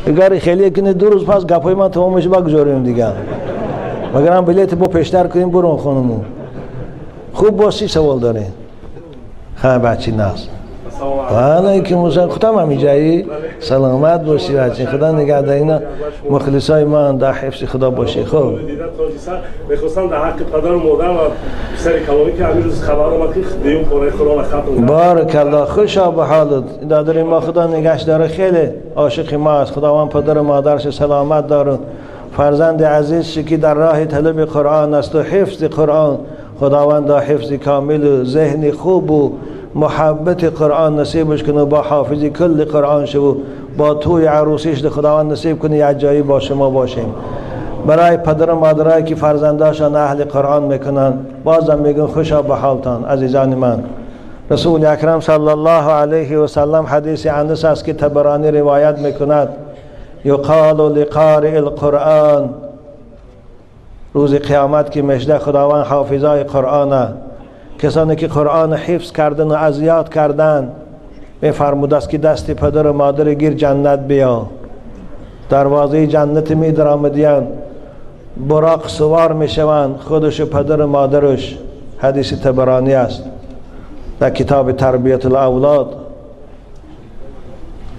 اگر خیلی کنه 2 روز پس گپای من تمام میشه بگذاریم دیگه. مگر هم بلیت با پیشتر کنیم برون خانمو. خوب باسی سوال دارین. خیلی بچی ناز. علیکم السلام. خودم هم جایی سلامت باشی بچه. خدا نگهدارینا مخلصای من در حفظ خدا باشی. خب میخواستم در حق پدر و مادر و سر کلامی که همین روز خبر اومد که دیو پاره قرآن ختم. بارک الله. خوشا به حالت. دادر ما خدا نگهش داره. خیلی عاشق ما است. خداوند پدر و مادرش سلامت داره. فرزند عزیز که در راه طلب قرآن است و حفظ قرآن، خداوند حفظ کامل و ذهن خوب و محبت قرآن نصیبش کنه، با حافظی کل قرآن شو، با توی عروسیش ده خداوند نصیب کنه یک جایی با شما باشیم. برای پدر و مادرایی که فرزنداشان اهل قرآن میکنن بازم میگن خوشا به حالتان عزیزان من. رسول اکرم صلی الله علیه و سلم حدیث انس است که طبرانی روایت میکند یقال لقارئ القرآن، روز قیامت که مژده خداوند حافظای قرآن، کسانی که قرآن حفظ کردن و از یاد کردن، میفرمود است که دست پدر و مادر گیر جنت بیا، دروازه جنت می درآمدیان، براق سوار میشوند خودش و پدر و مادرش. حدیث طبرانی است در کتاب تربیت الاولاد.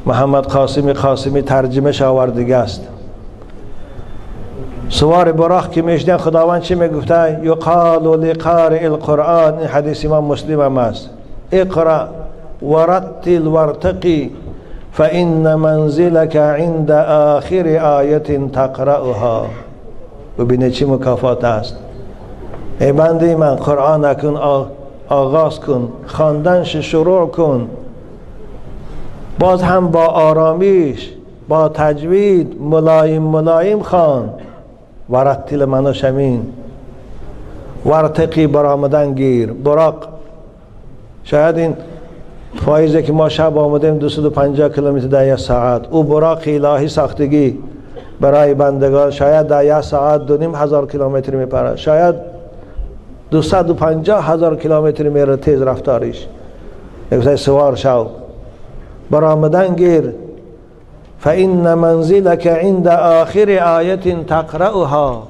محمد قاسمی ترجمه آورده است. سوار براق که میشدن خداوند چی میگفته؟ یقال لقارئ القرآن. این حدیث امام مسلم هم است. اقرأ ورتل وارتقی فإن منزلك عند آخر آیت تقرأها. ببینید چی مکافات است. ای بنده من قرآن کن، آغاز کن، خواندنش شروع کن، باز هم با آرامیش، با تجوید ملایم خوان. ورتل منو شمین ورتقی برآمدن گیر. براق شاید این فایزه که ما شب آمدیم 250 کیلومتر در یک ساعت، او براق الهی ساختگی برای بندگان شاید در یک ساعت 2500 کیلومتر میپره، شاید 250,000 کیلومتر میره تیز رفتاریش. یک سوار شو برآمدن گیر. فإن منزلك عند آخر آیت تقرأها.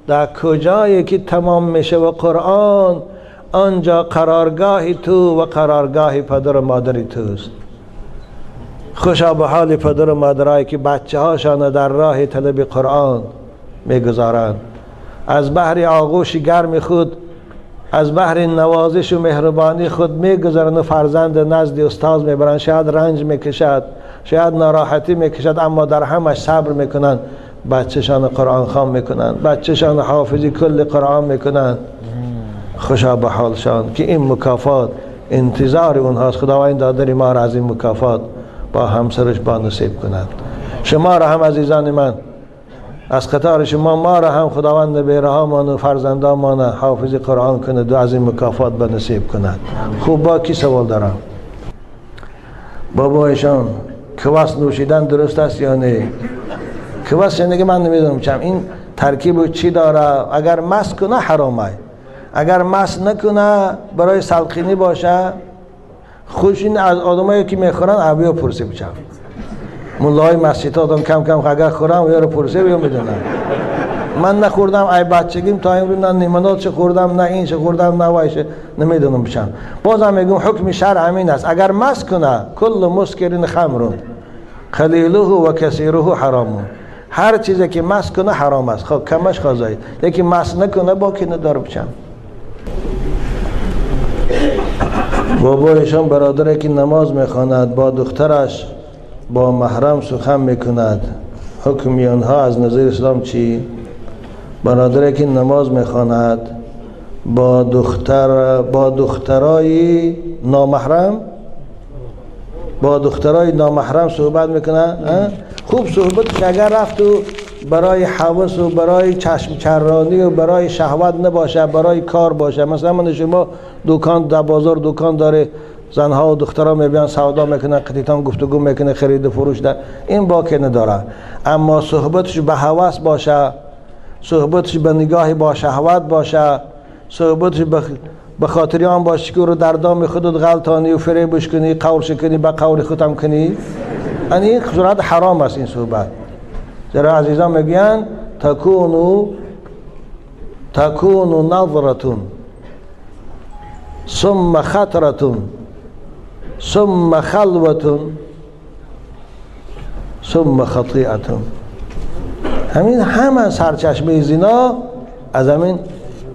در کجایی که تمام میشه و قرآن، آنجا قرارگاه تو و قرارگاه پدر و مادر توست. خوشا به حال پدر و مادرایی که بچه هاشان در راه طلب قرآن میگذارند، از بحر آغوش گرم خود، از بحر نوازش و مهربانی خود میگذارند و فرزند نزد استاد میبرند. شاید رنج میکشد، شاید ناراحتی میکشد، اما در همش صبر میکنند. بچه‌شان قرآن خوان میکنند، بچه‌شان حافظی کل قرآن میکنند. خوشا به حالشان که این مکافات انتظار اونهاست. خداوند دادر ما را از این مکافات با همسرش با نصیب کند. شما را هم عزیزان من از قطار شما، ما را هم خداوند بیرهامان و فرزندانمان حافظ قرآن کند و از این مکافات به نصیب کند. خوب با کی سوال دارم؟ بابایشان کواس نوشیدن درست است یا نه؟ کواس یعنی که من نمیدونم چم این ترکیب چی داره. اگر مس کنه حرامه، اگر مس نکنه برای سلقینی باشه. خوش این از آدمایی که میخورن ابیا پرسه بچم. مولای مسجد آدم کم کم اگر خورم یا رو پرسه بیا میدونم. من نخوردم ای بچگیم تا امروز، نه نیمنات چه خوردم، نه این چه خوردم، نه وایشه نمیدونم بچم. بازم میگم حکم شرع همین است. اگر مس کنه کل مسکرین خمر قلیله و کثیره حرام. هر چیزی که مس کنه حرام است، خب کمش قضایی، لیکن مس نکنه با کی نداره بچم. بابایشان برادری که نماز میخواند با دخترش با محرم سخن میکند، حکم آنها از نظر اسلام چی؟ برادری که نماز میخواند با دخترای نامحرم صحبت میکنه. خوب صحبتش اگر رفت و برای حوث و برای چشم چرانی و برای شهوت نباشه، برای کار باشه. مثلا من شما دکان در بازار دکان داره، زنها و دخترها میبینن سودا میکنن، قطیتان گفتگو میکنه، خرید و فروش در این باکی نداره. اما صحبتش به هوس باشه، صحبتش به نگاه با شهوت باشه، صحبتش به خاطر آن باشه که رو در دام خودت غلطانی و فریبش کنی، قول کنی، به قول ختم کنی، این صورت حرام است این صحبت. زیرا عزیزان میگن تکون نظرتون ثم خطرتون ثم خلوتون ثم خطیئتون. همه سرچشمه زنا از همین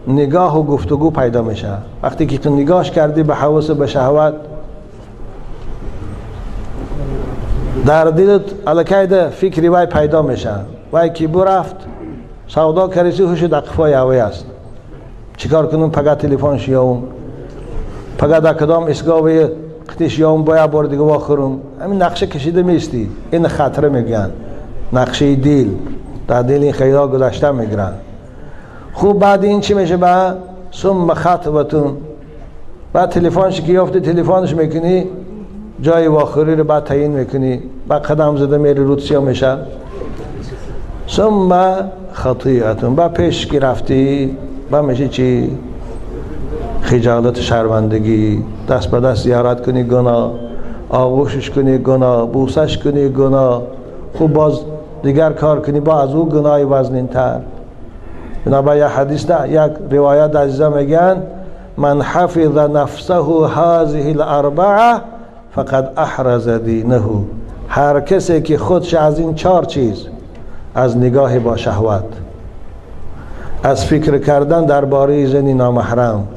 نگاه و گفتگو پیدا میشه. وقتی که تو نگاهش کردی به هوس به شهوت، در دلت الکید فکری وای پیدا میشه، وای کی برفت سودا کردی هوش دقیقای اوی است، چیکار کنم پگه تلفن شیاوم پگه در کدام اسگاوی قتیش یاوم باید بار دیگه واخرم. همین نقشه کشیده میستی. این خطره میگن، نقشه دل. در دل این خیرها گذاشته میگرن. خوب بعد این چی میشه؟ با ثم خطبتون، بعد تلفنش که یافته تلفنش میکنی، جای واخری رو بعد تعیین میکنی، بعد قدم زده میری روتسیا میشه. ثم خطیئتون، بعد پیش که رفتی بعد میشه چی؟ خجالت شرمندگی، دست به دست زیارت کنی گناه، آغوشش کنی گناه، بوسش کنی گناه، خوب باز دیگر کار کنی با از او گناهی وزنین تر. بنابراین یک حدیث ده، یک روایت عزیزا میگن من حفظ نفسه هذه الاربعه فقد احرز دینه. هر کسی که خودش از این 4 چیز، از نگاه با شهوت، از فکر کردن درباره زنی نامحرم،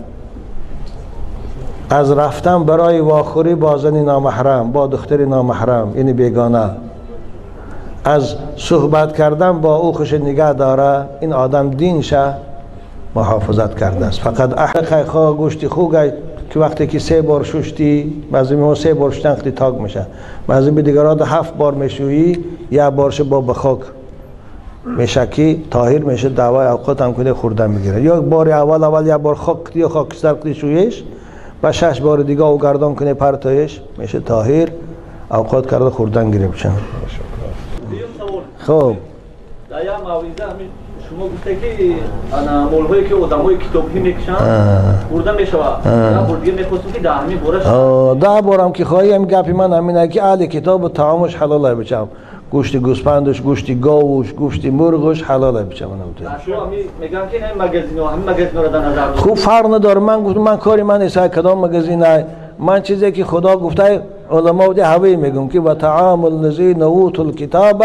از رفتن برای واخوری با زنی نامحرم، با دختری نامحرم یعنی بیگانه، از صحبت کردن با او خوش نگاه داره، این آدم دینشه محافظت کرده است. فقط احرق خواه گوشتی خوگه که وقتی که 3 بار شوشتی، بعضی میگن 3 بار شوشتن خیلی تاگ میشه، بعضی به دیگران 7 بار میشویی، 1 بارش با بخاک میشکی طاهر میشه، دعوای اوقات هم کنه خوردن میگیره. یا بار اول 1 بار خاک یا خاکستر کنی شویش، و 6 بار دیگه او گردان کنه پرتایش میشه طاهر، اوقات کرده خوردن گرفت. خب در یک موعظه همین شما گفته که انا مولهایی که آدمای کتابی میکشن خوردن میشوه، یا بار دیگه میخواستم که 10 بارش 10 بارم که خواهی هم گپی من همینه که اهل کتاب طعامش حلاله بچم، گوشت گوسفندش، گوشت گاوش، گوشت مرغش حلاله بچم. میگن که این مگزینو همین مگزینو رو در نظر خوب فرق نداره. من گفتم من کاری من نیست کدام مگزین نه، من چیزی که خدا گفته علما بوده هوی میگم که و طعام الذین اوتوا الکتاب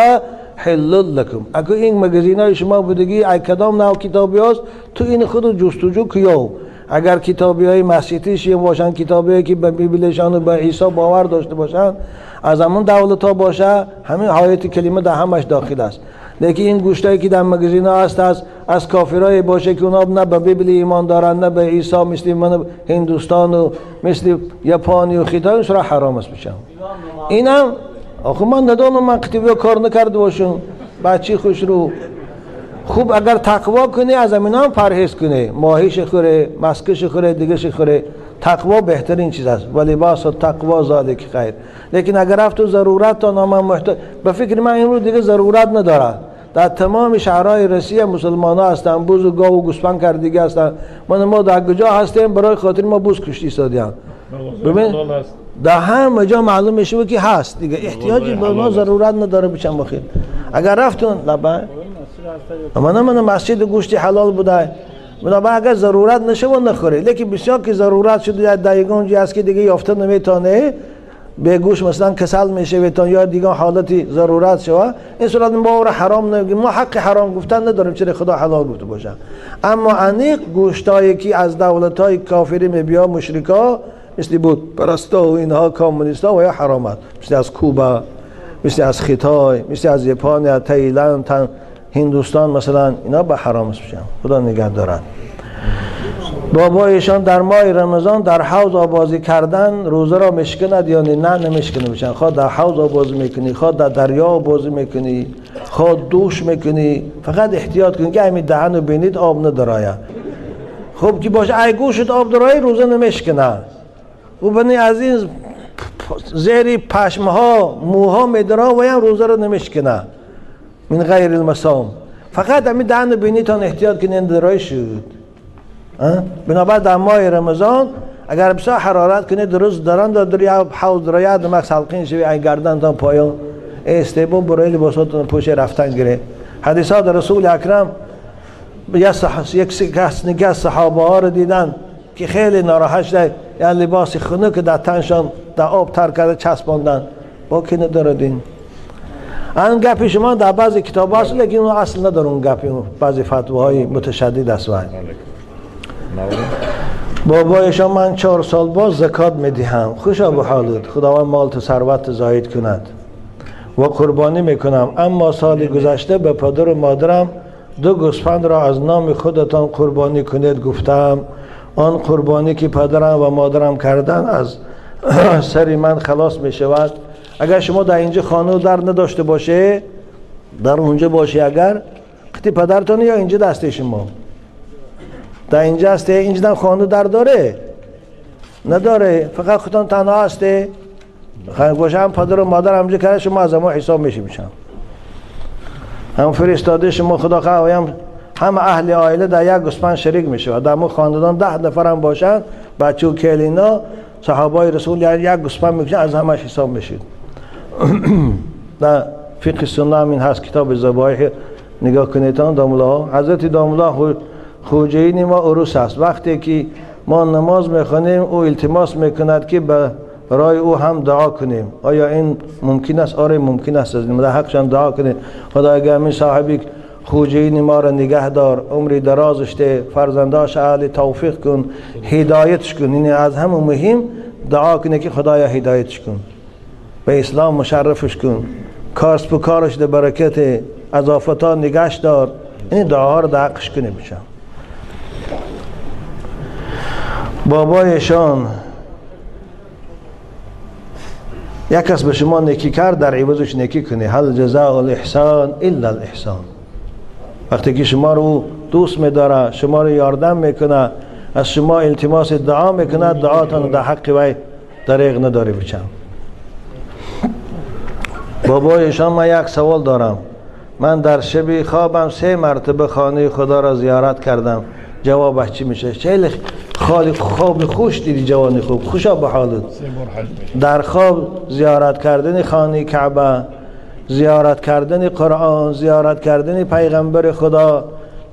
حل لکم. اگه این مگزینای شما بودگی ای کدام نوع کتابی هست تو این خود جستجو کیو. اگر کتابی های مسیحیش باشن، کتابی هایی که به بیبلشان و به عیسی باور داشته باشن، از همون دولت ها باشه، همین آیت کلمه در همش داخل است. لیکن این گوشتایی که در مگزین ها هست از کافرای باشه که اونا نه به بیبل ایمان دارن نه به عیسی، مثل من هندوستان و مثل یپانی و خیتای، اون سرا حرام است بشم. اینم آخه من ندانم، من کتابی کار نکرده باشم، بچی خوش رو خوب اگر تقوا کنی از همین هم پرهیز کنی، ماهیش خوره، مسکش خوره، دیگهش خوره، تقوا بهترین چیز است. ولی لباس تقوا ذالک خیر. لیکن اگر رفت تو ضرورت تا نام محتاج، به فکر من این رو دیگه ضرورت نداره. در تمام شهرهای روسیه مسلمان ها هستن، بوز و گاو و گوسفند کردگی هستن. ما در کجا هستیم برای خاطر ما بوز کشتی سادیم. ببین در همه جا معلوم میشه که هست دیگه، احتیاجی به ما ضرورت نداره بچم بخیر. اگر رفتون لبا من مسجد گوشتی حلال بوده، بنابراین اگر ضرورت نشه و نخوره. لیکن بسیار که ضرورت شده دایگان جی است که دیگه یافته نمیتونه، به گوش مثلا کسل میشه ویتون یا دیگه حالتی ضرورت شوه، این صورت ما حرام نمیگیم، ما حق حرام گفتن نداریم، چرا خدا حلال گفته باشه. اما انیق گوشتایی که از دولت‌های کافری میبیا، مشرکا مثل بود پرستا و اینها کمونیستا و یا حرامت، مثل از کوبا، مثل از خیتای، مثل از یپان، تایلند، هندوستان مثلا، اینا به حرام میشن. خدا نگه دارن. بابایشان در ماه رمضان در حوض آبازی کردن روزه را مشکند یا نه نمیشکنه بشن. خواه در حوض آبازی میکنی، خواه در دریا آبازی میکنی، خواه دوش میکنی، فقط احتیاط کنی که همین دهن و بینید آب ندارایه. خب که باشه ای گوشت آب درایی روزه نمیشکنه و بنی از این زیری پشمها موها میدرا و هم روزه رو نمیشکنه من غیر المسام. فقط همین دهن و بینیتان احتیاط کنی درایی شد. بنابراین در ماه رمضان اگر بسیار حرارت کنی درست دارن در حوض درایت مکس حلقین شوی ای گردن تا پایان استبا برای لباساتون پوش رفتن گره. حدیثات رسول اکرم یک کس صحابه ها رو دیدن که خیلی ناراحت شده، یعنی لباس خنک در تنشان در آب تر کرده چسباندن. با که نداردین این گپی شما در بعضی کتاب هست، لیکن اون اصل نداره. اون گپی بعضی فتواهای متشدد است. بابایشان من 4 سال باز زکات میدهم، خوشا به حالت، خداوند مال تو ثروت زاید کند و قربانی میکنم. اما سال گذشته به پدر و مادرم 2 گوسفند را از نام خودتان قربانی کنید گفتم. آن قربانی که پدرم و مادرم کردن از سر من خلاص می شود. اگر شما در اینجا خانه در نداشته باشه، در اونجا باشه، اگر قطی پدرتان یا اینجا دسته شما در اینجا هسته، اینجا خانه در داره نداره، فقط خودتان تنها هسته خانه باشه. هم پدر و مادر همجا کرده، شما از ما حساب میشم. هم فرستاده شما خدا خواهیم هم اهل عائله در یک گوسفند شریک میشه و در مو خاندان 10 نفر هم باشن، بچه و کلینا صحابه رسول یعنی یک گوسفند میکشن، از همش حساب میشید. در فقه سنت این هست، کتاب ذبایح نگاه کنیدان دامولا حضرت دامولا خوجین ما عروس است. وقتی که ما نماز میخونیم او التماس میکند که برای او هم دعا کنیم. آیا این ممکن است؟ آره ممکن است. از در حقشان دعا کنیم. خدا اگر می صاحبی خوجین ما را نگه دار، عمری درازش ده، فرزنداش اهل توفیق کن، هدایتش کن. این از همه مهم دعا کنه که خدایا هدایتش کن، به اسلام مشرفش کن، کارس کارش ده برکت، از آفتا نگهش دار. این دعاها رو در حقش کنه بشم. بابایشان یک کس به شما نیکی کرد، در عوضش نیکی کنه. هل جزاء الاحسان الا الاحسان. وقتی که شما رو دوست می‌داره، شما رو یاردم میکنه، از شما التماس دعا میکنه، دعاتون در حق وی دریغ نداره بچم. بابایشان من یک سوال دارم. من در شب خوابم 3 مرتبه خانه خدا را زیارت کردم. جوابش چی میشه؟ خیلی خواب خوش دیدی جوانی خوب، خوشا به حالت. در خواب زیارت کردن خانه کعبه، زیارت کردن قرآن، زیارت کردن پیغمبر خدا،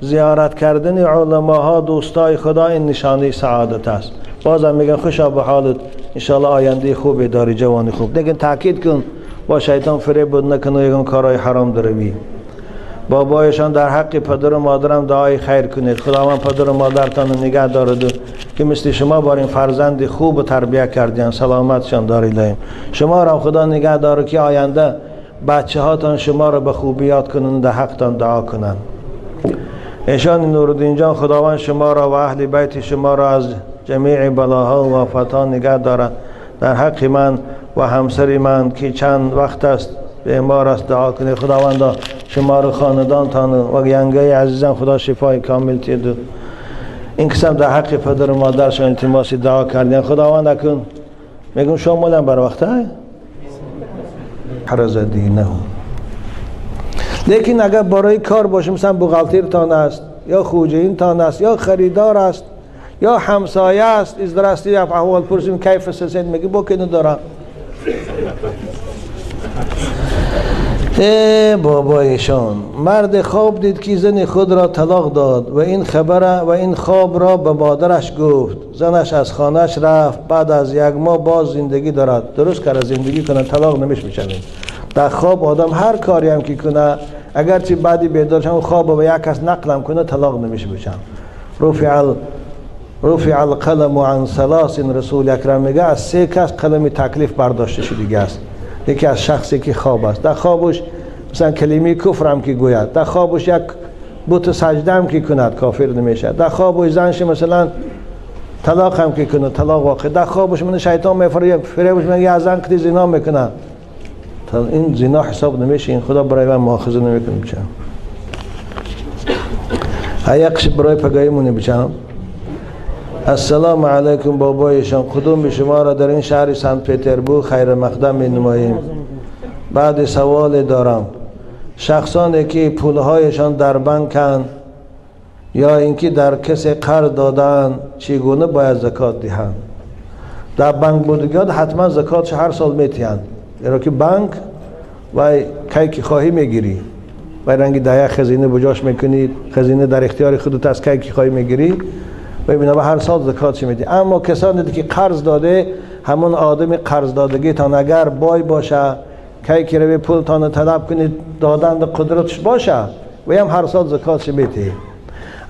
زیارت کردن علماها، دوستای خدا، این نشانه سعادت است. بازم میگن خوشا به حالت، انشاءالله آینده خوبی داری جوانی خوب. لیکن تاکید کن با شیطان فریب بود نکن و یکن کارهای حرام دروی. بابایشان در حق پدر و مادرم دعای خیر کنید. خداوند پدر و مادرتان نگه دارد که مثل شما بار این فرزند خوب تربیت کردین، سلامتشان دارید. شما را خدا نگه داره که آینده بچه هاتان شما را به خوبی یاد کنند، در حقتان دعا کنند. ایشان نورالدین جان خداوند شما را و اهل بیت شما را از جمیع بلاها و آفاتان نگه دارد. در حق من و همسر من که چند وقت است بیمار است دعا کنید. خداوند شما را، خاندانتان و ینگه عزیزان خدا شفای کامل تید. این قسم در حق پدر و مادرشان التماس دعا کردین. خداوند اکن میگم شما مولم بر وقت های حرز دینه. لیکن اگر برای کار باشه، مثلا بوغالتیر تان است یا خوجین تان است یا خریدار است یا همسایه است، از درستی احوال پرسیم کیف سسید میگی با که ندارم. بابایشان مرد خواب دید که زن خود را طلاق داد و این خواب را به مادرش گفت. زنش از خانهش رفت. بعد از 1 ماه باز زندگی دارد. درست کرده زندگی کنه، طلاق نمیشه بشوید. در خواب آدم هر کاری هم که کنه، اگرچه بعدی بیدار شد خواب و یک کس نقلم کنه، طلاق نمیشه بشم. رفع القلم عن 3 رسول اکرم میگه از 3 کس قلم تکلیف برداشته شده است. یکی از شخصی که خواب است، در خوابش مثلا کلمه کفر هم که گوید، در خوابش یک بت سجده هم که کند کافر نمیشه. در خوابش زنش مثلا طلاق هم که کنه، طلاق واقع. در خوابش من شیطان میفریبش میگه از زن که زنا میکنه، این زنا حساب نمیشه. این خدا برای من مؤاخذه نمیکنه. بچم هیقش برای پگاهیمونه. بچم السلام علیکم بابایشان، کدوم به شما را در این شهر سنت پتربورگ خیر مقدم می نماییم. بعد سوال دارم. شخصانی که پولهایشان در بانکند یا اینکه در کسی قرض دادن چگونه باید زکات دهند؟ در بانک بودگان حتما زکاتش هر سال میتیند. یعنی که بانک و کی خواهی میگیری و رنگ دایه خزینه بجاش میکنی، خزینه در اختیار خودت از کی خواهی میگیری و ببین هر سال زکات میدی. اما کسانی که قرض داده، همون آدم قرض دادگی تان اگر بای باشه، کی روی پول تان طلب کنید دادن قدرتش باشه و هم هر سال زکات میدی.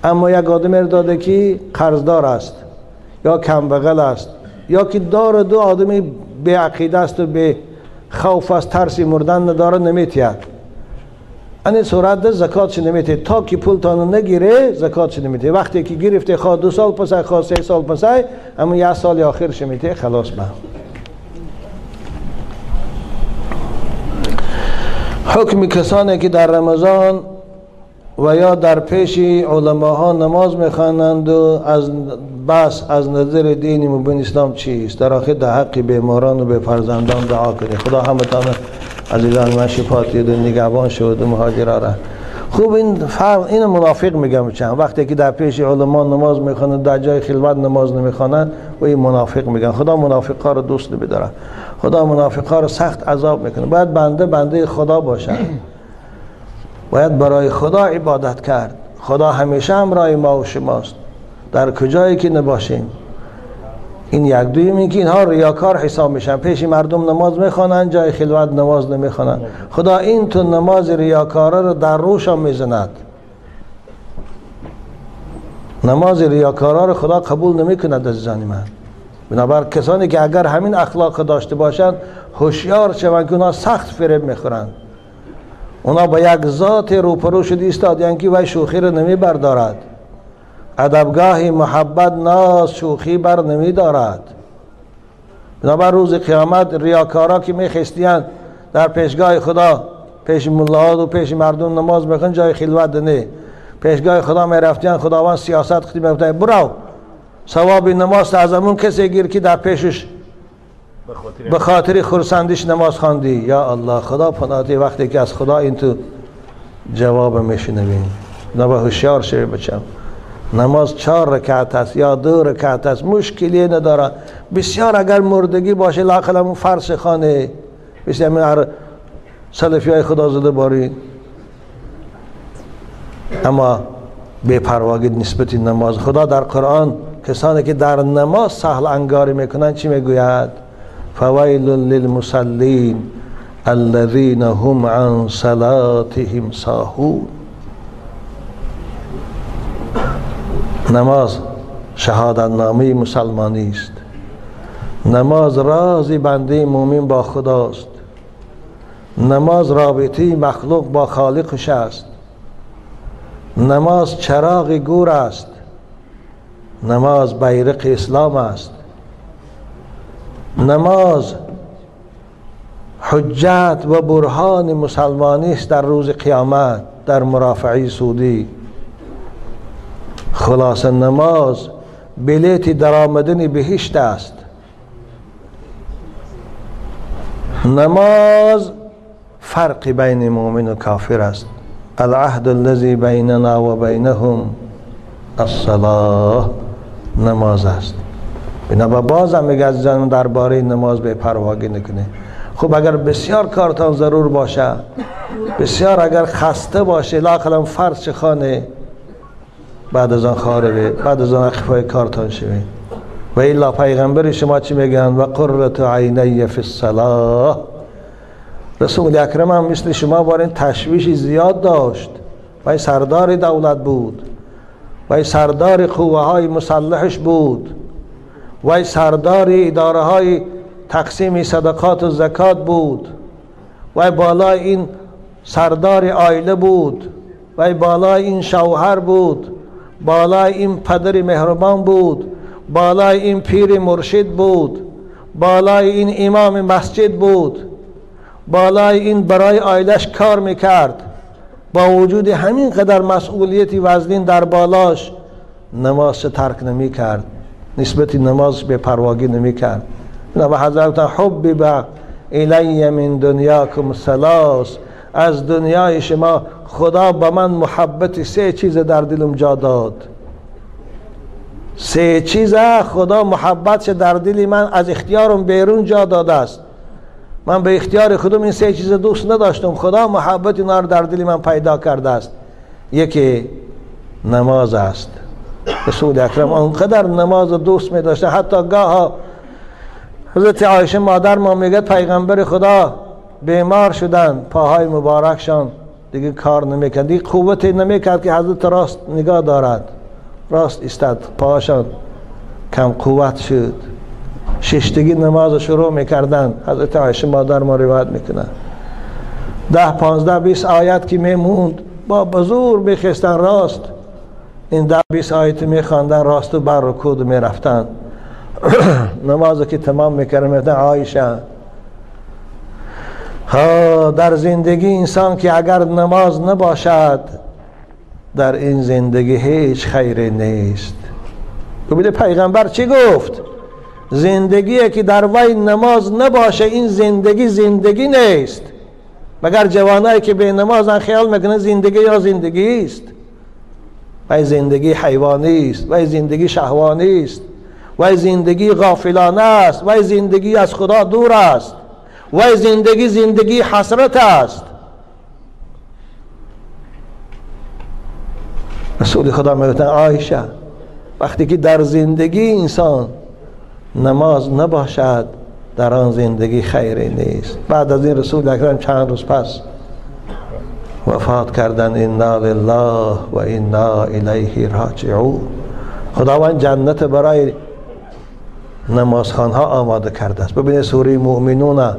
اما یک آدم داده که قرضدار است یا کم بغل است یا که دار دو آدمی به عقیده است و به خوف از ترسی مردن نداره، نمیتید. این صورت زکاتش نمیتید تا که پول تانو نگیره، زکاتش نمیتید. وقتی که گرفته خواه 2 سال پسای، خواه 3 سال پسای، اما 1 سال آخرش میتید، خلاص با. حکم کسانی که در رمضان و یا در پیش علماها نماز میخوانند و از نظر دین مبین اسلام چیست؟ در آخر در حق بیماران و به فرزندان دعا کنید. خدا همتان عزیزان من شفات دید و نگهبان شد و مهاجرا را. خوب این منافق میگم چند وقتی که در پیش علما نماز میخوانند در جای خلوت نماز نمیخوانند و این منافق میگن. خدا منافقا رو دوست نمیداره، خدا منافقا رو سخت عذاب میکنه. باید بنده خدا باشه، باید برای خدا عبادت کرد. خدا همیشه همراه ما و شماست در کجایی که نباشیم. این یک دویمی که اینها ریاکار حساب میشن، پیش مردم نماز میخوانند جای خلوت نماز نمیخوانند. خدا این تو نماز ریاکاره رو در روشان میزند. نماز ریاکاره رو خدا قبول نمیکند عزیزان من. بنابر کسانی که اگر همین اخلاق داشته باشند هوشیار شوند که اونا سخت فریب میخورند. اونا با یک ذات روپرو شده ایستادن که وی شوخی رو نمی بردارد. ادبگاه محبت ناز شوخی بر نمی دارد. بنابر روز قیامت ریاکارا که می خستیند در پیشگاه خدا، پیش ملاحات و پیش مردم نماز میخوان جای خلوت نه، پیشگاه خدا می رفتیان خداوند سیاست خطی میفتن برو ثواب نماز از همون کسی گیر که در پیشش به خاطر خرسندیش نماز خواندی. یا الله خدا پناهی وقتی که از خدا این تو جواب میشنویم. نبا هوشیار شوی بچم. نماز 4 رکعت است یا 2 رکعت است، مشکلی نداره. بسیار اگر مردگی باشه لااقل همون فرض خانه بسیار من سلفی های خدا زده باری. اما بے پرواگی نسبت نماز. خدا در قرآن کسانی که در نماز سهل انگاری میکنن چی میگوید؟ فویل للمصلین الذین هم عن صلاتهم ساهون. نماز شهادت نامه مسلمانی است. نماز راز بنده مومن با خداست. نماز رابطه مخلوق با خالقش است. نماز چراغ گور است. نماز بیرق اسلام است. نماز حجت و برهان مسلمانی است در روز قیامت در مرافعه سودی. خلاص نماز بلیت درآمدن بهشت است. نماز فرق بین مؤمن و کافر است. العهد الذي بیننا و بینهم الصلاة. نماز است. بنابراین بازم میگه عزیزان درباره نماز بے پرواگی نکنه. خب اگر بسیار کارتان ضرور باشه، بسیار اگر خسته باشه، لااقل فرض خانه بعد از آن خاربه، بعد از آن اخفای کارتان شوه. و الا پیغمبر شما چی میگن؟ و قرة عینی فی الصلاة. رسول اکرم هم مثل شما بار این تشویش زیاد داشت. و سردار دولت بود، و سردار قوه های مسلحش بود، و سردار اداره های تقسیم صدقات و زکات بود، و بالای این سردار عائله بود، و بالای این شوهر بود، بالای این پدر مهربان بود، بالای این پیر مرشد بود، بالای این امام مسجد بود، بالای این برای عائلش کار میکرد. با وجود همین قدر مسئولیتی وزنین در بالاش نماز ترک نمی کرد، نسبت نماز به پرواگی نمی کرد. و حضرت حبب الی من دنیاکم ثلاث. از دنیای شما خدا به من محبت 3 چیز در دلم جا داد. 3 چیز خدا محبتش در دل من از اختیارم بیرون جا داده است. من به اختیار خودم این سه چیز دوست نداشتم، خدا محبت اینا رو در دل من پیدا کرده است. یکی نماز است. رسول اکرم آنقدر نماز دوست می داشته، حتی گاه حضرت عایشه مادر ما میگه پیغمبر خدا بیمار شدن، پاهای مبارکشان دیگه کار نمیکرد، دیگه قوتی نمیکرد که حضرت راست نگاه دارد، راست ایستاد، پاهاشان کم قوت شد، ششتگی نماز شروع میکردن. حضرت عایشه مادر ما روایت میکنه 10 15 20 آیت که میموند با بزرگ میخستن راست، این 10 20 آیت میخواندن راست و بر رکوع میرفتن. نماز که تمام میکردن میگفتن عایشه در زندگی انسان که اگر نماز نباشد در این زندگی هیچ خیری نیست. ببینید پیغمبر چی گفت؟ زندگی که در وی نماز نباشه این زندگی نیست. مگر جوانایی که به نمازن خیال میکنن زندگی یا زندگی است؟ وی زندگی حیوانی است، وی زندگی شهوانی است، وی زندگی غافلانه است، وی زندگی از خدا دور است، وی زندگی حسرت است. رسول خدا میگویند عایشه وقتی که در زندگی انسان نماز نباشد در آن زندگی خیری نیست. بعد از این رسول اکرم چند روز پس وفات کردن. انا لله و انا الیه راجعون. خداوند جنت برای نمازخوانها آماده کرده است. ببینید سوره مومنون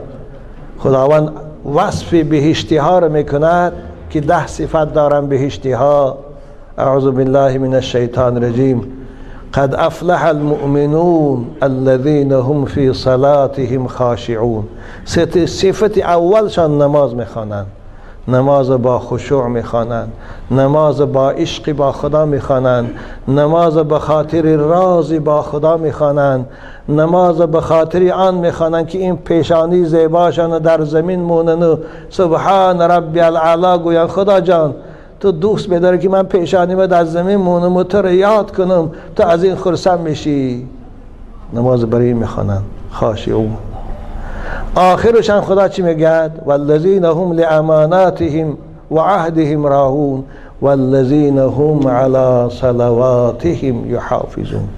خداوند وصف بهشتی ها را میکند که 10 صفت دارن بهشتی ها. اعوذ بالله من الشیطان الرجیم. قد افلح المؤمنون الذين هم في صلاتهم خاشعون. صفت اولشان نماز میخوانند، نماز با خشوع میخوانند، نماز با عشق با خدا میخوانند، نماز به خاطر راضی با خدا میخوانند، نماز به خاطر آن میخوانند که این پیشانی زیباشان در زمین مونن و سبحان ربی الاعلی گویند خدا جان تو دوست بداری که من پیشانی ما در زمین مونم و تو رو یاد کنم، تو از این خرسند میشی. نماز برای میخوانند خاشعون. آخرشان خدا چی میگه؟ والذین هم لاماناتهم و عهدهم راعون والذین هم علی صلواتهم یحافظون.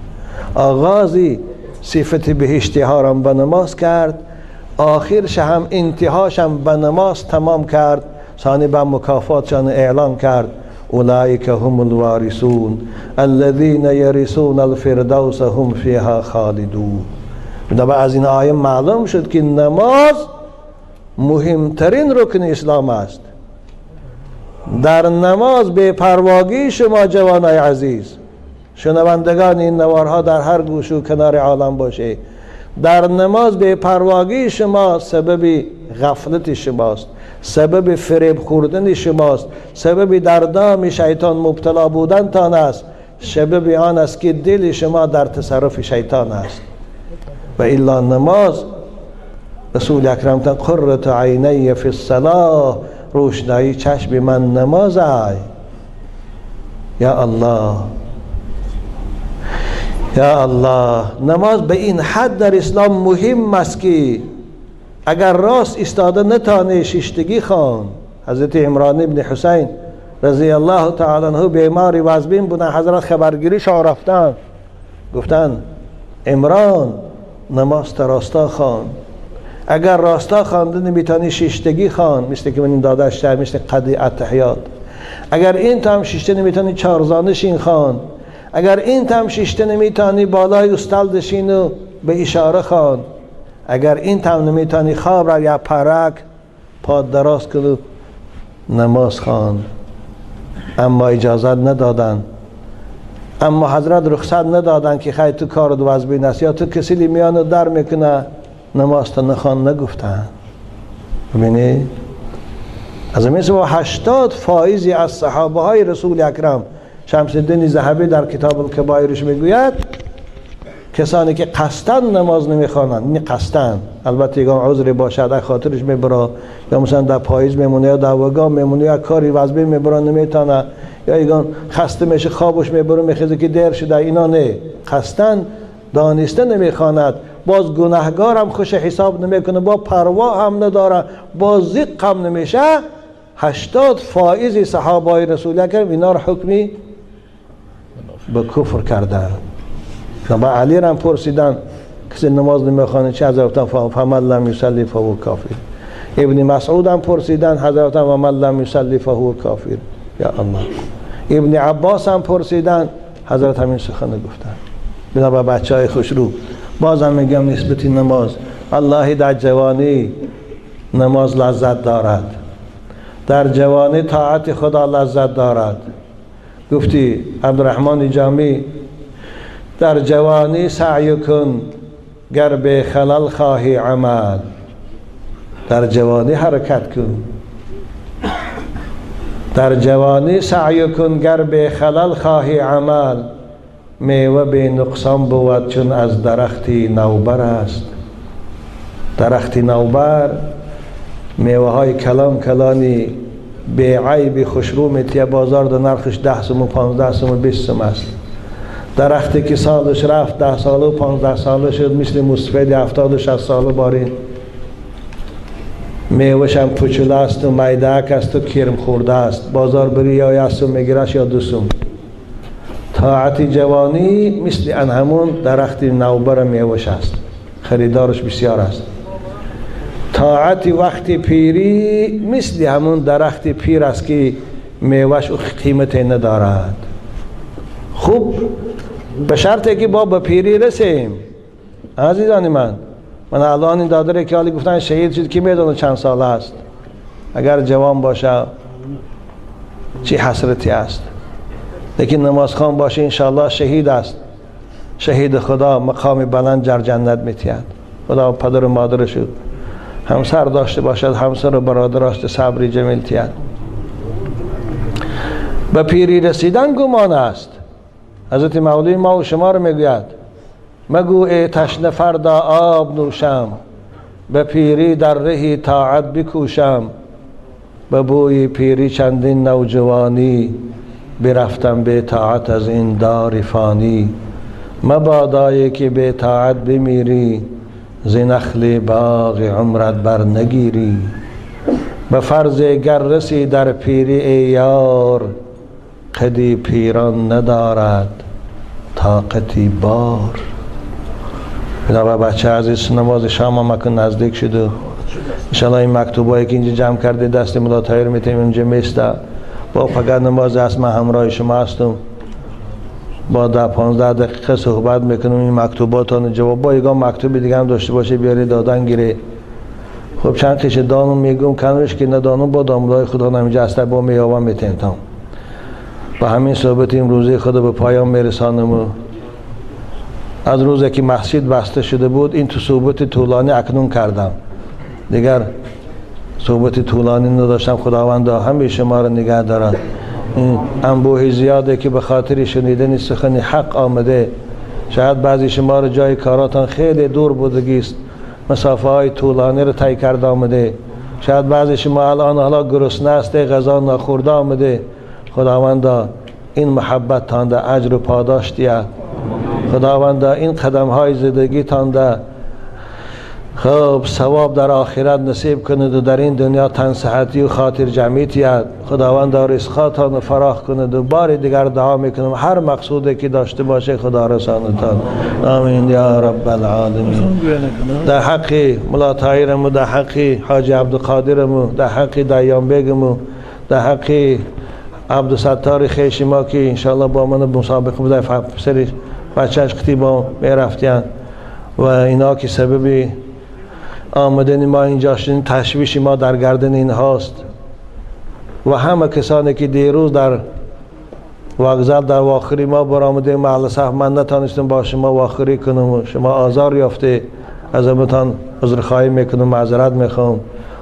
آغازی صفت بهشتی ها را به نماز کرد، آخرش هم انتهاش هم به نماز تمام کرد. ثانی به مکافاتشان اعلان کرد اولئک هم الوارثون الذین یرثون الفردوس هم فیها خالدون. از این آیه معلوم شد که نماز مهمترین رکن اسلام است. در نماز بے پرواگی شما جوانای عزیز، شنوندگان این نوارها در هر گوش و کنار عالم باشه، در نماز بے پرواگی شما سبب غفلت شماست، سبب فریب خوردن شماست، سبب در دام شیطان مبتلا بودن تان است، سبب آن است که دل شما در تصرف شیطان است. و الا نماز رسول اکرم تن قرة عینی فی الصلاة، روشنایی چشم من نماز ای. یا الله یا الله. نماز به این حد در اسلام مهم است که اگر راست استاده نتانه ششتگی خوان. حضرت عمران ابن حسین رضی الله تعالی عنه بیماری وزبین بودن، حضرت خبرگیری شاه رفتن گفتن عمران نماز راستا خوان، اگر راستا خوانده نمیتونی ششتگی خوان، مثل که من این داده اشتر مثل قدی التحیات. اگر این تام ششته نمیتونی چارزانشین خوان، اگر این تام ششته نمیتونی بالای استلدشین و به اشاره خوان، اگر این تام نمیتونی خواب را یا پرک پاد دراز کنو نماز خوان. اما اجازت ندادن، اما حضرت رخصت ندادن که خیلی تو کار دو وزبین است یا تو کسی میانو در میکنه نماز تا نخوان نگفتن. ببینید از مثل 80 فائزی از صحابه های رسول اکرم، شمس الدین ذهبی در کتاب الکبائرش میگوید کسانی که قصدن نماز نمیخوانند، این قصدن، البته یگان عذری باشد خاطرش میبره یا مثلا در پاییز میمونه یا در وگان میمونه یا کاری وزبی میبره نمیتونه یا یگان خسته میشه خوابش میبره میخیزه که دیر شده، اینا نه. قصدن دانسته نمیخواند باز گناهگار هم خوش حساب نمیکنه، با پروا هم نداره، با زیق هم نمیشه. 80 فائز صحابه رسول اکرم اینا رو حکمی به کفر کردن. با علی هم پرسیدن کسی نماز نمیخوانه چه؟ حضرت فمن لم یصلی فهو کافر. ابن مسعود هم پرسیدن حضرت فمن لم یصلی فهو کافر. یا الله. ابن عباس هم پرسیدن حضرت همین سخن گفتن. بنا به بچهای خوشرو بازم میگم نسبت نماز، الله در جوانی نماز لذت دارد، در جوانی طاعت خدا لذت دارد. گفتی عبدالرحمن جامی در جوانی سعی کن گر به خلل خواهی عمل، در جوانی حرکت کن، در جوانی سعی کن گر به خلل خواهی عمل، میوه به نقصان بود چون از درختی نوبر است. درختی نوبر میوه های کلان کلانی به عیب خوشرو میتیه، بازار در نرخش 10 سوم 15 سوم 20 سوم است. درختی که سالش رفت 10 ساله و 15 ساله شد مثل مستفید 70 و 60 ساله بارین. میوهش هم پوچوله است و میدک است و کرم خورده است، بازار بری یا 1 سوم میگیرش یا 2 سوم. طاعت جوانی مثل همون درخت نوبر میوهش است، خریدارش بسیار است. طاعت وقت پیری مثل همون درخت پیر است که میوهش قیمت ندارد. خوب به شرطی که با به پیری رسیم. عزیزان من الان این دادره که حالی گفتن شهید شد که میدونه چند ساله است. اگر جوان باشه چی حسرتی است، لیکن نمازخوان باشه انشاءالله شهید است، شهید خدا مقام بلند در جنت میتید. خدا پدر و مادر شد، همسر داشته باشد، همسر و برادر داشته، صبری جمیل تید. به پیری رسیدن گمان است. حضرت مولوی ما و شما رو میگوید مگو ای تشنه فردا آب نوشم، به پیری در رهی طاعت بکوشم، به بوی پیری چندین نوجوانی، برفتم به طاعت از این دار فانی. مبادایی که به طاعت بمیری، ز نخل باغ عمرت بر نگیری. به فرض گر رسی در پیری ای یار، قدی پیران ندارد طاقتی بار. بنابرای بچه عزیز نماز شام هم اکنون نزدیک شده. انشاءالله این مکتوبایی که اینجا جمع کرده دست مولا طاهر میتیم اینجا میسته. با فقط نماز است من همراه شما هستم، با 10-15 دقیقه صحبت میکنم. این مکتوباتان جواب با یگان مکتوب دیگه هم داشته باشه بیاری دادن گیره. خب چند قیش دانم میگم کنوش که ندانم با داملای خدا نمیجه است با میابم میتینتم. با همین صحبت امروزی خدا به پایان میرسانم. از روزی که مسجد بسته شده بود این تو صحبت طولانی اکنون کردم، دیگر صحبت طولانی نداشتم. خداوندا همه شما را نگه دارد. این انبوه زیاده که به خاطر شنیدن سخن حق آمده، شاید بعضی شما را جای کاراتان خیلی دور بودگیست، مسافه های طولانی را طی کرده آمده. شاید بعضی شما الان حالا گرسنه است، غذا نخورده آمده. خداوندا این محبت تانده اجر و پاداش دید. خداوندا این قدم های زندگی تانده خب ثواب در آخرت نصیب کند و در این دنیا تن صحتی و خاطر جمعیت. خداوندا رزقاتان فراخ کند و بار دیگر دعا میکنم هر مقصودی که داشته باشه خدا رسانتان. آمین یا رب العالمین. در حق مولا طاهرم، در حق حاجی عبدالقادرم، در حق دیان بیگم، در حق عبدالستار خیش ما که انشاءالله با من مسابقه بوده سری بچهش خطی با میرفتین و اینا که سبب آمدن ما اینجا شدن، تشویش ما در گردن این هاست. و همه کسانی که دیروز در وغزل در واخری ما برآمده محل صحب من نتانستم با شما واخری کنم، شما آزار یافته، از همتان عذرخواهی میکنم، معذرت میخوام.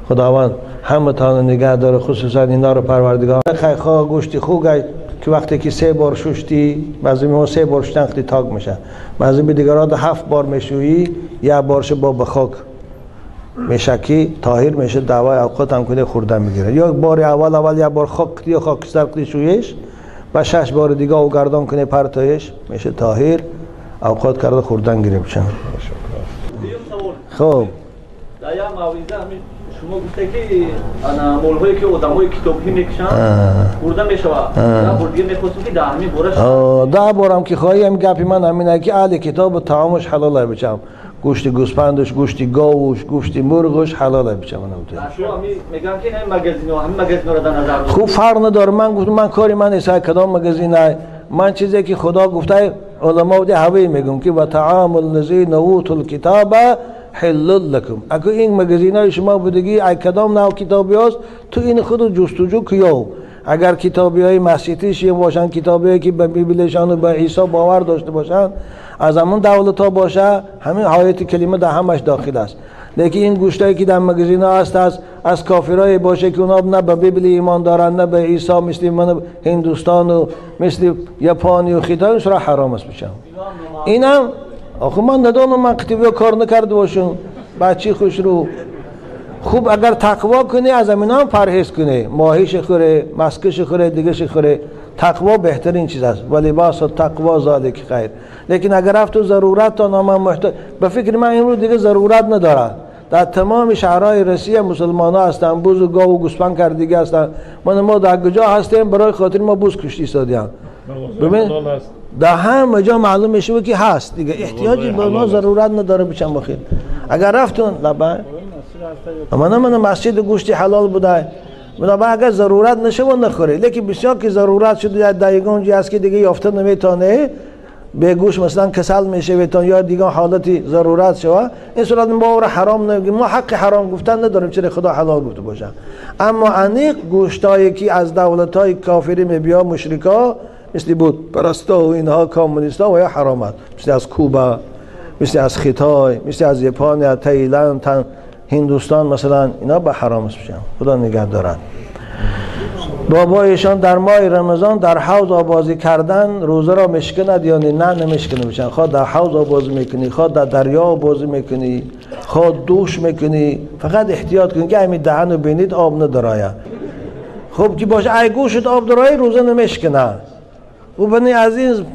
خداوند همه تان نگه داره، خصوصا اینا رو پروردگار. خیخا گوشتی خوگه که وقتی که 3 بار شوشتی، بعضی میگن 3 بار شوشتن خیلی تاگ میشه، بعضی به دیگران 7 بار میشویی، 1 بارش با بخاک میشه که طاهر میشه، دعوای اوقات هم کنه خوردن میگیره. یا بار اول 1 بار خاک یا خاکستر کنی شویش و 6 بار دیگه او گردان کنه پرتایش میشه طاهر، اوقات کرده خوردن گیره بشن. خب در یک موعظه همین شما گفته که انا مولهایی که آدمای کتابی میکشن برده میشود یا بردگی میخواستم که در همین بارش ده بارم که خواهی هم گپی من همینه که اهل کتاب طعامش حلاله بچم گوشت گوسفندش گوشت گاوش گوشت مرغش حلاله بچم شما میگن که این مگزینو همین مگزینو رو در نظر خوب فرق نداره من گفتم من کاری من نیست کدام مگزین من چیزی که خدا گفته علما بوده هوی میگم که و طعام الذین اوتوا الکتاب حل لكم اگه این مگزینای شما بودگی ای کدام نوع کتابی هست تو این خود جستجو کیو اگر کتابی های مسیحی باشن کتابی که به بیبلشان و به عیسی باور داشته باشن از همون دولت ها باشه همین آیت کلمه در همش داخل است لیکن این گوشتایی که در مگزین ها هست از کافرای باشه که اونا نه به بیبل ایمان دارن نه به عیسی مثل من هندوستان و مثل ژاپن و خیتای سر حرام است بشم اینم آخه من ندانم من کتابی کار نکرده باشم بچی خوش رو خوب اگر تقوا کنی از اینا هم پرهیز کنی ماهیش خوره مسکش خوره دیگهش خوره تقوا بهترین چیز است و لباس تقوا ذالک خیر لیکن اگر رفت تو ضرورت تا نام محتاج به فکر من امروز دیگه ضرورت نداره در تمام شهرهای روسیه مسلمان ها هستن بوز و گاو و گوسفند کردگی هستن ما در کجا هستیم برای خاطر ما بوز کشتی سادیم ببین در همه جا معلوم میشه که هست دیگه احتیاجی به ما ضرورت نداره بچن بخیر اگر رفتون لبا من مسجد گوشتی حلال بوده بنابراین اگر ضرورت نشه و نخوره لیکن بسیار که ضرورت شده دایگان جی است که دیگه یافته نمیتونه به گوش مثلا کسل میشه و یا دیگه حالتی ضرورت شوه این صورت ما رو حرام نمیگیم ما حق حرام گفتن نداریم چرا خدا حلال گفته باشه اما انیق گوشتایی که از دولت‌های کافری میبیا مشرکا مثل بود پرستا و اینها کمونیستا و یا حرامت مثل از کوبا مثل از خیتای مثل از ژاپن تایلند هندوستان مثلا اینا به حرام میشن خدا نگه دارن بابایشان در ماه رمضان در حوض آبازی کردن روزه را مشکند یا نه نمیشکنه میشن خواه در حوض آبازی میکنی خواه در دریا آبازی میکنی خواه دوش میکنی فقط احتیاط کنی که همین دهن و بینید آب ندارایه خب که باشه ای گوشت آب درایی روزه نمیشکنه و بنی از این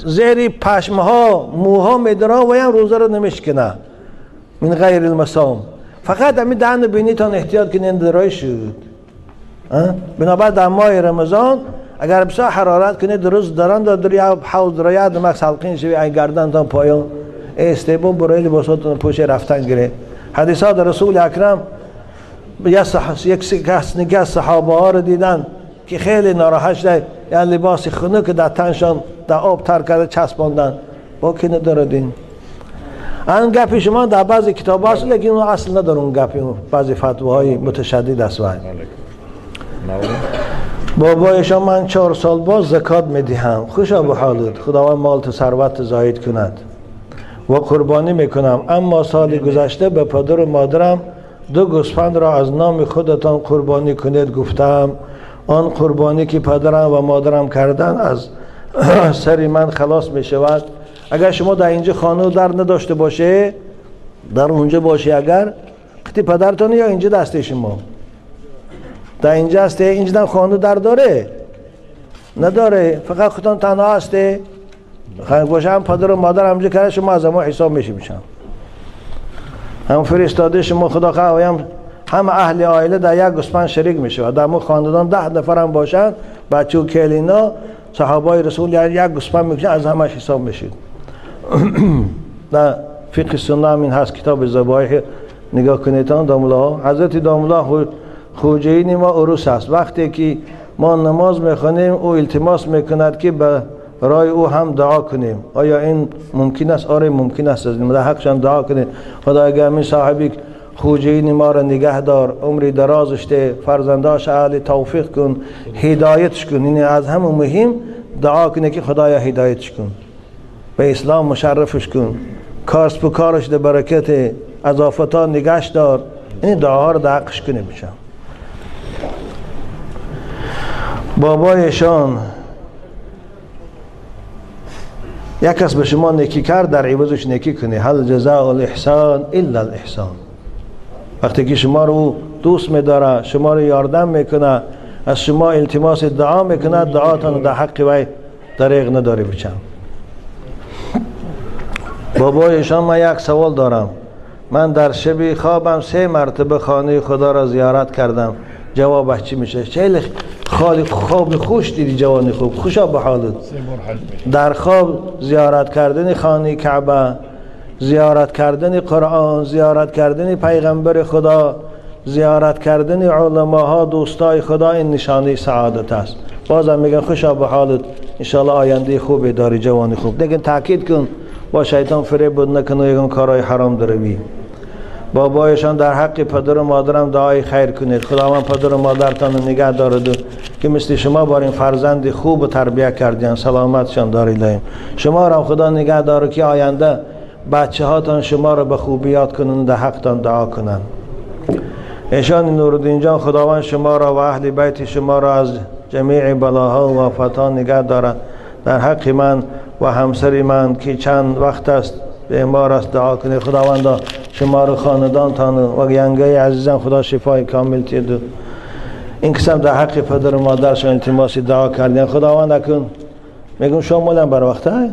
زیر پشمها موها میدرا و هم روزه را نمیشکنه من غیر المسام فقط همین دهن بینیتان احتیاط کنین درای شد بنابراین در ماه رمضان اگر بسیار حرارت کنید درست دارن در حوض درای دماغ سلقین شوی این گردن تا پایان استیبو برای لباساتون پوشه رفتن گره حدیثات رسول اکرم یک کسی از صحابه ها رو دیدن که خیلی ناراحت شده یعنی لباس خنک در تنشان در آب تر کرده چسباندن با که نداردین این گپی شما در بعضی کتاب هست لیکن اون اصل نداره اون گپی بعضی فتواهای متشدد است بابایشان من 4 سال باز زکات میدهم خوشا به حالت خداوند مال تو ثروت زاید کند و قربانی میکنم اما سال گذشته به پدر و مادرم 2 گوسفند را از نام خودتان قربانی کنید گفتم آن قربانی که پدرم و مادرم کردن از سری من خلاص میشود اگر شما در اینجا خانه در نداشته باشه در اونجا باشه اگر قطی پدرتان یا اینجا دسته شما در اینجا هسته اینجا خانه در داره نداره فقط خودتان تنها هسته باشه هم پدر و مادر همجا کرده شما از ما حساب میشن هم فرستاده شما خدا خواهیم هم اهل عائله در یک گوسفند شریک میشه و در مو خاندان 10 نفر هم باشن بچه و کلینا صحابای رسول یک گوسفند میکشن از همش حساب میشید در فقه سنه همین هست کتاب ذبایح نگاه کنیدان داملا حضرت داملا خوجین ما عروس است وقتی که ما نماز میخونیم او التماس میکند که به برای او هم دعا کنیم آیا این ممکن است؟ آره ممکن است در حقشان دعا کنیم خدا اگر همین صاحبی خوجین ما را نگه دار عمری درازش ده فرزنداش اهل توفیق کن هدایتش کن این از همون مهم دعا کنه که خدایا هدایتش کن به اسلام مشرفش کن کارس و کارش ده برکت از آفتا نگهش دار این دعاها رو در حقش کنه بشم بابایشان یک کس به شما نیکی کرد در عوضش نیکی کنی هل جزاء الاحسان الا الاحسان وقتی که شما رو دوست می‌داره شما رو یاردم میکنه از شما التماس دعا میکنه دعاتون در حق وی دریغ نداری بچم بابایشان من یک سوال دارم من در شب خوابم 3 مرتبه خانه خدا را زیارت کردم. جوابش چی میشه؟ خیلی خواب خوش دیدی جوانی خوب، خوشا به حالت. در خواب زیارت کردن خانه کعبه، زیارت کردن قرآن، زیارت کردن پیغمبر خدا، زیارت کردن علماها، دوستای خدا، این نشانه سعادت است. بازم میگن خوشا به حالت، انشاءالله آینده خوبی داری جوانی خوب. دیگه تاکید کن با شیطان فریب بود نکن و یکن کارهای حرام دروی. بابایشان در حق پدر و مادرم دعای خیر کنید. خداوند پدر و مادرتان نگه دارد که مثل شما بار این فرزند خوب تربیت کردین، سلامتشان دارید. شما را خدا نگه داره که آینده بچه هاتان شما را به خوبی یاد کنند، در حقتان دعا کنند. ایشان نورالدین جان خداوند شما را و اهل بیت شما را از جمیع بلاها و آفاتان نگه دارد. در حق من و همسر من که چند وقت است بیمار است دعا کنید. خداوند شما را، خاندانتان و ینگه عزیزم خدا شفای کامل تید. این قسم در حق پدر و مادرشان التماس دعا کردین. خداوند اکن میگم شما مولم بر وقته